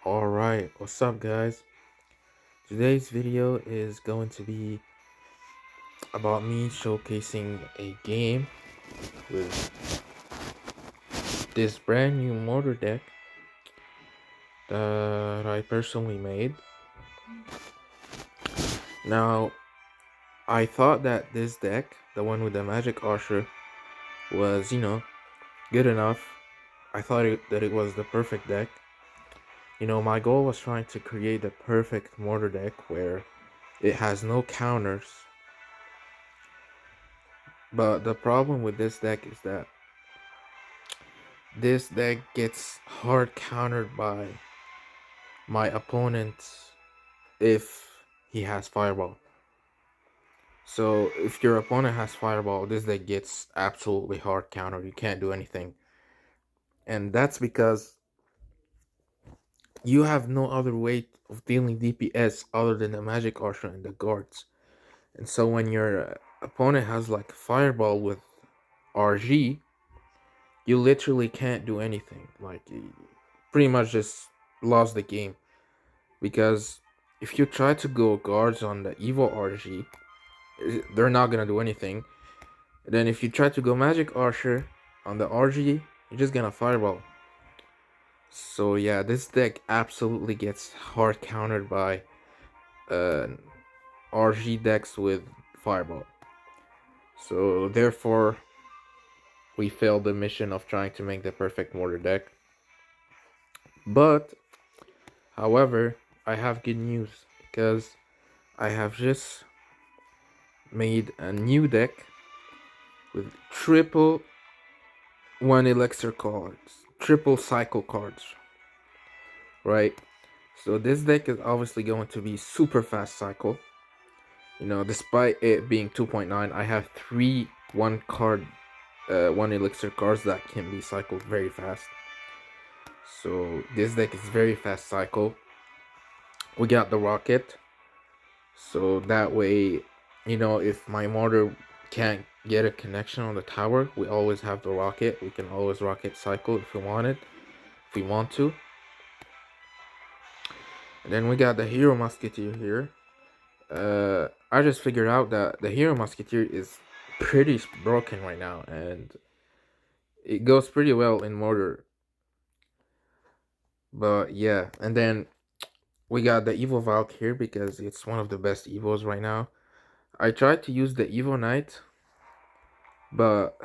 Alright, what's up guys? Today's video is going to be about me showcasing a game with this brand new mortar deck that I personally made. Now, I thought that this deck, the one with the magic archer, was, good enough. I thought that it was the perfect deck. My goal was trying to create the perfect mortar deck where it has no counters. But the problem with this deck is that this deck gets hard countered by my opponent if he has Fireball. So if your opponent has Fireball, this deck gets absolutely hard countered. You can't do anything. And that's because you have no other way of dealing DPS other than the Magic Archer and the guards. And so when your opponent has like Fireball with RG, you literally can't do anything. Like, you pretty much just lost the game. Because if you try to go guards on the evil RG, they're not gonna do anything. Then if you try to go magic archer on the RG, you're just gonna fireball. So yeah, this deck absolutely gets hard countered by uh, RG decks with fireball. So therefore, we failed the mission of trying to make the perfect mortar deck. But however, I have good news because I have just made a new deck with triple one elixir cards, triple cycle cards, right? So this deck is obviously going to be super fast cycle. Despite it being 2.9, I have three one elixir cards that can be cycled very fast. So this deck is very fast cycle. We got the rocket, so that way, if my mortar can't get a connection on the tower, we always have the rocket. We can always rocket cycle if we want it, if we want to. And then we got the hero musketeer here. I just figured out that the hero musketeer is pretty broken right now, and it goes pretty well in mortar. But yeah, and then we got the evil Valk here because it's one of the best evos right now. I tried to use the evo knight, but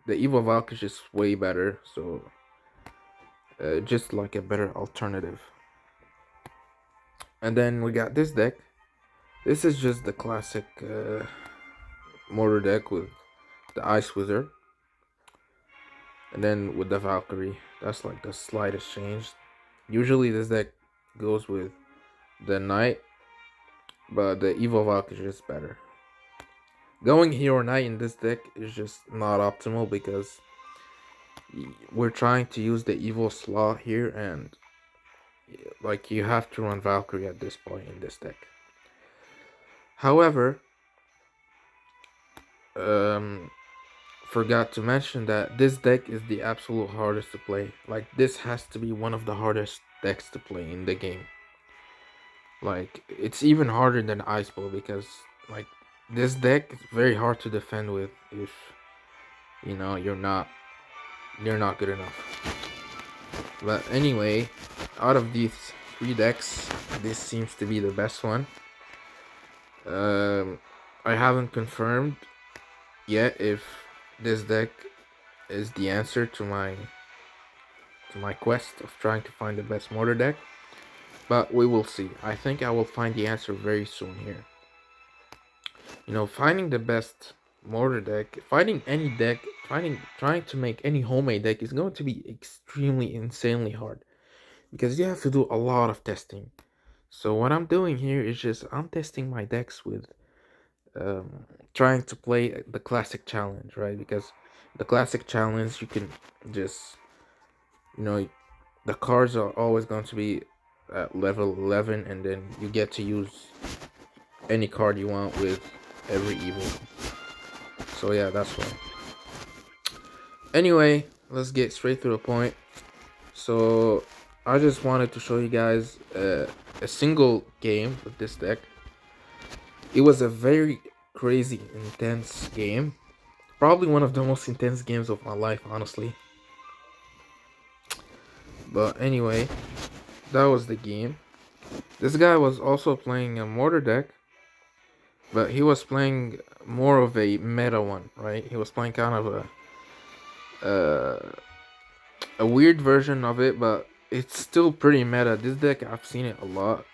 the evil Valk is just way better, so just like a better alternative. And then we got this deck. This is just the classic mortar deck with the Ice Wizard. And then with the Valkyrie, that's like the slightest change. Usually this deck goes with the Knight, but the Evil Valkyrie is better. Going Hero Knight in this deck is just not optimal because we're trying to use the Evil slot here, and like you have to run Valkyrie at this point in this deck. However, forgot to mention that this deck is the absolute hardest to play. Like, this has to be one of the hardest decks to play in the game. Like, it's even harder than Ice Bowl because, like, this deck is very hard to defend with if you're not good enough. But anyway, out of these three decks, this seems to be the best one. I haven't confirmed yet if this deck is the answer to my quest of trying to find the best mortar deck, but we will see. I think I will find the answer very soon here. Finding the best mortar deck, finding any deck, trying to make any homemade deck is going to be extremely insanely hard because you have to do a lot of testing. So what I'm doing here is just I'm testing my decks with trying to play the classic challenge, right? Because the classic challenge, you can just, the cards are always going to be at level 11, and then you get to use any card you want with every evil. So yeah, that's why. Anyway, let's get straight to the point. So I just wanted to show you guys a single game with this deck. It was a very crazy, intense game. Probably one of the most intense games of my life, honestly. But anyway, that was the game. This guy was also playing a mortar deck, but he was playing more of a meta one, right? He was playing kind of a weird version of it, but it's still pretty meta. This deck, I've seen it a lot,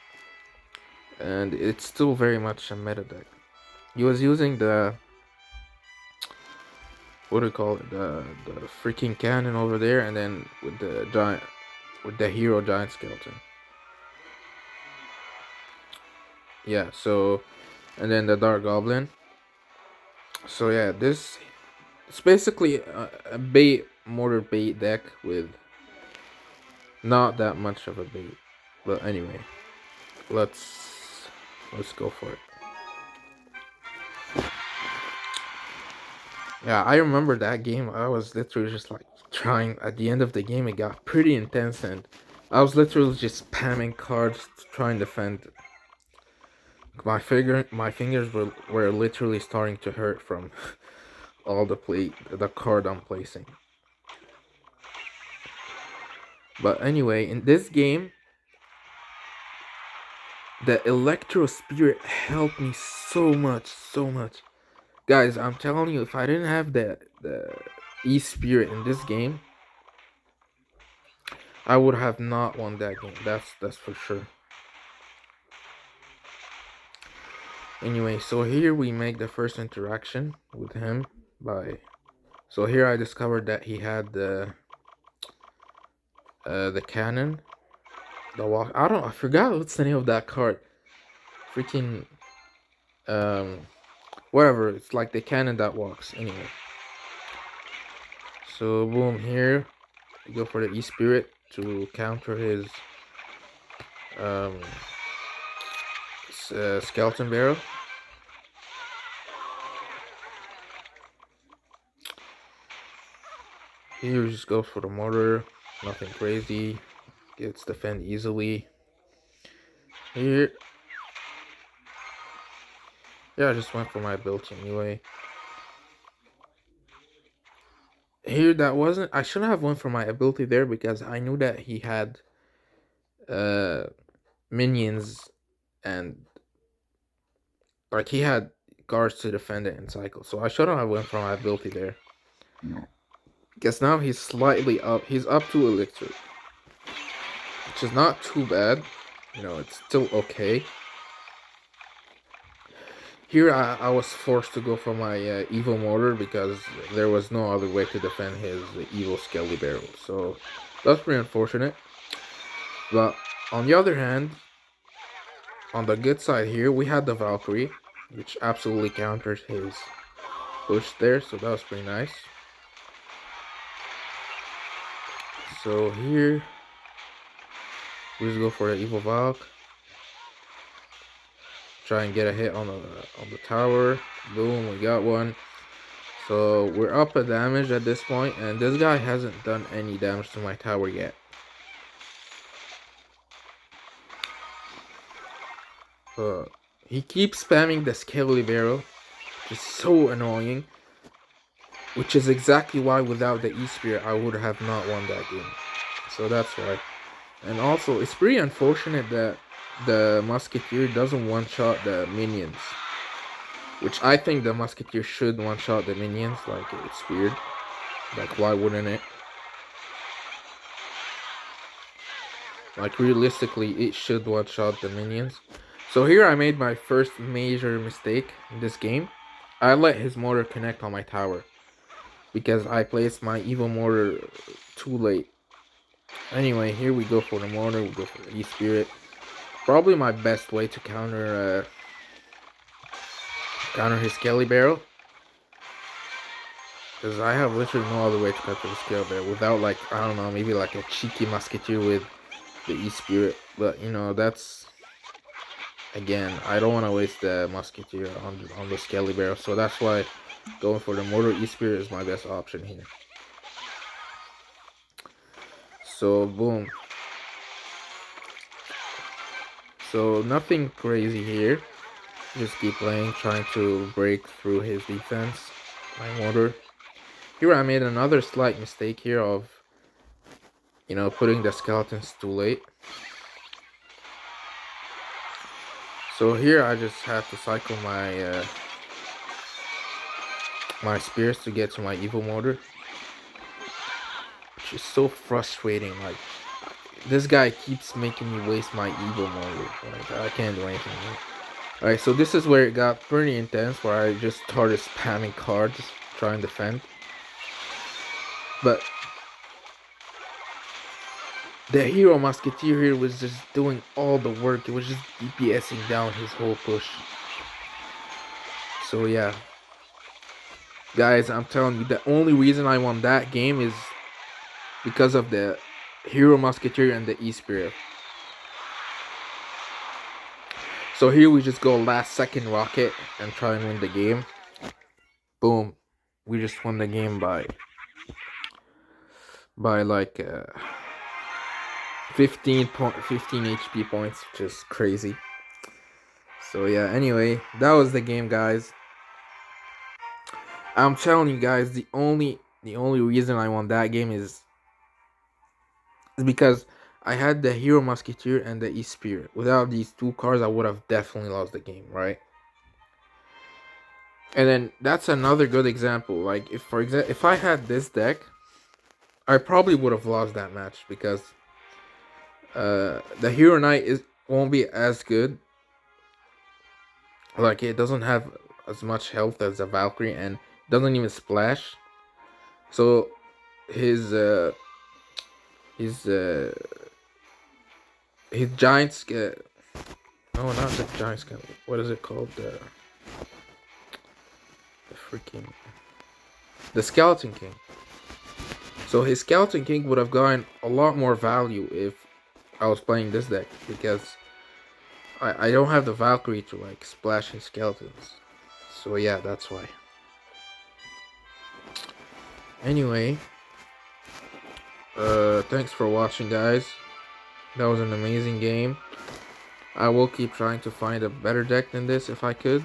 and it's still very much a meta deck. He was using the, what do you call it, the freaking cannon over there, and then with the giant, with the hero giant skeleton. Yeah, so, and then the dark goblin. So yeah, this, it's basically a bait, mortar bait deck with not that much of a bait. But anyway, let's go for it. Yeah, I remember that game. I was literally just like trying. At the end of the game, it got pretty intense, and I was literally just spamming cards to try and defend. My fingers were literally starting to hurt from all the card I'm placing. But anyway, in this game, the Electro Spirit helped me so much, so much. Guys, I'm telling you, if I didn't have the E Spirit in this game, I would have not won that game. That's for sure. Anyway, so here we make the first interaction with him by. So here I discovered that he had the cannon, the walk. I forgot what's the name of that card. Freaking um, whatever. It's like the cannon that walks. Anyway. So boom, here we go for the E Spirit to counter his um skeleton barrel. Here just goes for the mortar, nothing crazy, gets defend easily. Here, yeah, I just went for my ability anyway. Here, that wasn't, I shouldn't have went for my ability there because I knew that he had uh minions, and like he had guards to defend it in cycle, so I shouldn't have went for my ability there. Because now he's slightly up, he's up to elixir, which is not too bad. You know, it's still okay. Here I was forced to go for my evil mortar because there was no other way to defend his evil skelly barrel. So that's pretty unfortunate. But on the other hand, on the good side here, we had the Valkyrie, which absolutely counters his push there. So that was pretty nice. So here, we just go for the evil Valk. Try and get a hit on the tower. Boom, we got one. So we're up a damage at this point, and this guy hasn't done any damage to my tower yet. He keeps spamming the scaly barrel, which is so annoying. Which is exactly why without the E-Spear I would have not won that game. So that's why. And also, it's pretty unfortunate that the Musketeer doesn't one-shot the minions. Which I think the Musketeer should one-shot the minions. Like, it's weird. Like, why wouldn't it? Like, realistically, it should one-shot the minions. So here I made my first major mistake in this game. I let his mortar connect on my tower, because I placed my evil mortar too late. Anyway, here we go for the mortar, we go for the E-Spirit. Probably my best way to counter his skelly barrel. Because I have literally no other way to counter the skelly barrel without, like, I don't know, maybe like a cheeky musketeer with the E-Spirit. But, you know, that's, again, I don't want to waste the musketeer on the skelly barrel. So that's why going for the mortar E-Spirit is my best option here. So, boom. So nothing crazy here. Just keep playing, trying to break through his defense. My mortar. Here I made another slight mistake here of, putting the skeletons too late. So here I just have to cycle my spears to get to my evil mortar, which is so frustrating. Like, this guy keeps making me waste my evil mortar. Like, I can't do anything here. Alright, so this is where it got pretty intense, where I just started spamming cards, trying to defend. But the hero musketeer here was just doing all the work. It was just DPSing down his whole push. So yeah, guys, I'm telling you, the only reason I won that game is because of the hero musketeer and the e-spirit. So here we just go last second rocket and try and win the game. Boom, we just won the game by like 15 HP points, which is crazy. So yeah, anyway, that was the game, guys. I'm telling you guys, the only reason I won that game is because I had the hero musketeer and the e-spirit. Without these two cards, I would have definitely lost the game, right? And then that's another good example. Like, if I had this deck, I probably would have lost that match because the hero knight won't be as good. Like, it doesn't have as much health as a Valkyrie and doesn't even splash. So his his giant no, not the giant scale. What is it called? The skeleton king. So his skeleton king would have gotten a lot more value if I was playing this deck, because I don't have the Valkyrie to like splash his skeletons. So yeah, that's why. Anyway, thanks for watching, guys. That was an amazing game. I will keep trying to find a better deck than this if I could.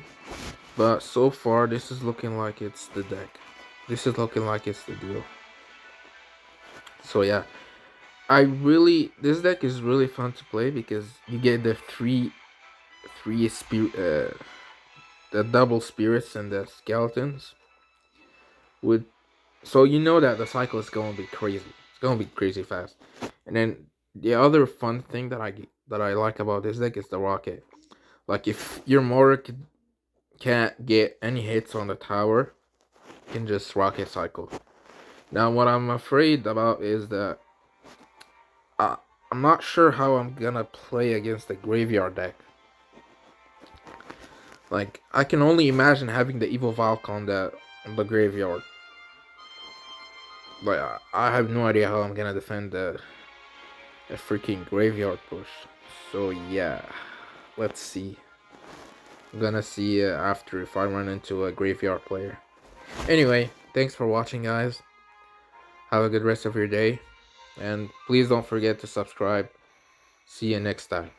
But so far, this is looking like it's the deck. This is looking like it's the deal. So yeah, this deck is really fun to play because you get the three spirit, the double spirits and the skeletons. So you know that the cycle is going to be crazy. It's going to be crazy fast. And then the other fun thing that I like about this deck is the rocket. Like, if your mortar can't get any hits on the tower, you can just rocket cycle. Now, what I'm afraid about is that I'm not sure how I'm gonna play against the graveyard deck. Like, I can only imagine having the evil Valk on the graveyard. Like, I have no idea how I'm gonna defend the freaking graveyard push. So yeah, let's see. I'm gonna see after if I run into a graveyard player. Anyway, thanks for watching, guys. Have a good rest of your day, and please don't forget to subscribe. See you next time.